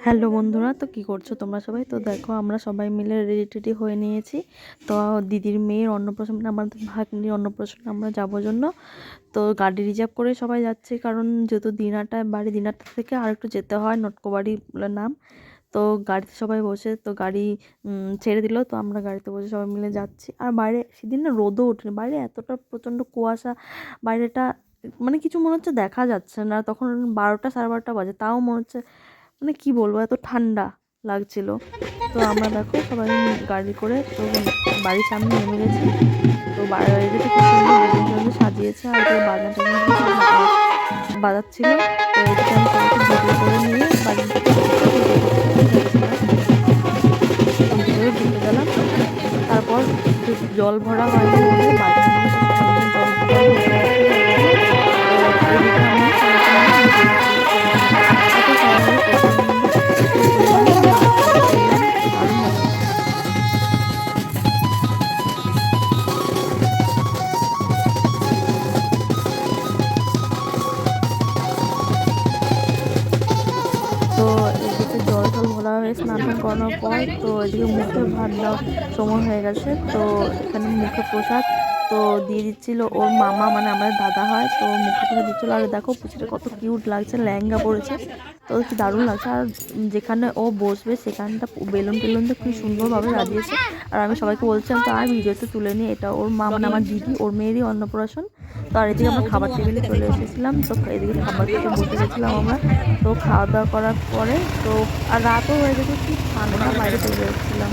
Hello বন্ধুরা, তো কি করছো তোমরা সবাই? তো দেখো আমরা সবাই মিলে রেডি টেডি হয়ে নিয়েছি। তো দিদির মেয়ের অন্নপ্রাশন, মানে আমাদের ভাগ্নির অন্নপ্রাশন আমরা যাবো জন্য। তো গাড়ি রিজার্ভ করে সবাই যাচ্ছি, কারণ যেহেতু দিনাটা থেকে আর একটু যেতে হয়, নটকোবাড়ি বলে নাম। তো গাড়িতে সবাই বসে, তো গাড়ি ছেড়ে দিল, তো আমরা গাড়িতে বসে সবাই মিলে যাচ্ছি। আর বাইরে সেদিন না রোদও ওঠেনি, বাইরে এতটা প্রচণ্ড কুয়াশা, বাইরেটা মানে কিছু মনে হচ্ছে দেখা যাচ্ছে না। তখন 12টা 12:30 বাজে, তাও মনে হচ্ছে মানে কি বলবো, এত ঠান্ডা লাগছিল। তো আমরা দেখো সবাই গাড়ি করে তো বাড়ির সামনে নেমে গেছি। তো বাড়িতে খুব সুন্দর বেলুন টেলুন সাজিয়েছে, আর এদিকে বাজনা টাজনা দিয়ে সব বাজাচ্ছিল। তো এদিকে আমি সবাইকে ভিডিও করে নিয়ে বাড়ির ভিতরে ভিতরে ঢুকে গেলাম। তারপর জল ভরা হয়নি বলে বালতি নিয়ে তো সবাই মিলে জল ভরতে যাচ্ছিল। তো এদিকে আমি সবাইকে নিয়ে ভিডিও করে নিলাম। তারপর সবাই মিলে প্রচুর পরিমাণে নাচ টাচ করলাম, দারুণ মজা করলাম। তো এদিকে জল টল ভরা হয়ে স্নান টান করানোর পর, তো এদিকে মুখে ভাত দেওয়ার সময় হয়ে গেছে। তো এখানে মুখে প্রসাদ তো দিয়ে দিচ্ছিল ওর মামা, মানে আমাদের দাদা হয়। তো মুখে প্রসাদ দিচ্ছিলো। আর দেখো পুচুটা কত কিউট লাগছে, লেহেঙ্গা পরেছে, তো কি দারুণ লাগছে। আর যেখানে ও বসবে সেখানটা বেলুন টেলুন দিয়ে খুব সুন্দরভাবে সাজিয়েছে। আর আমি সবাইকে বলছিলাম তো আর ভিডিওতে তুলে নিয়ে, এটা ওর মা, মানে আমার দিদি, ওর মেয়েরই অন্নপ্রাশন। তো আর এদিকে আমরা খাবার টেবিলে চলে এসেছিলাম। তো এদিকে খাবার খেতে বসে গেছিলাম আমরা। তো খাওয়া দাওয়া করার পরে তো আর রাতও হয়ে গেছে, খুব ঠান্ডা, বাইরে চলে যাচ্ছিলাম।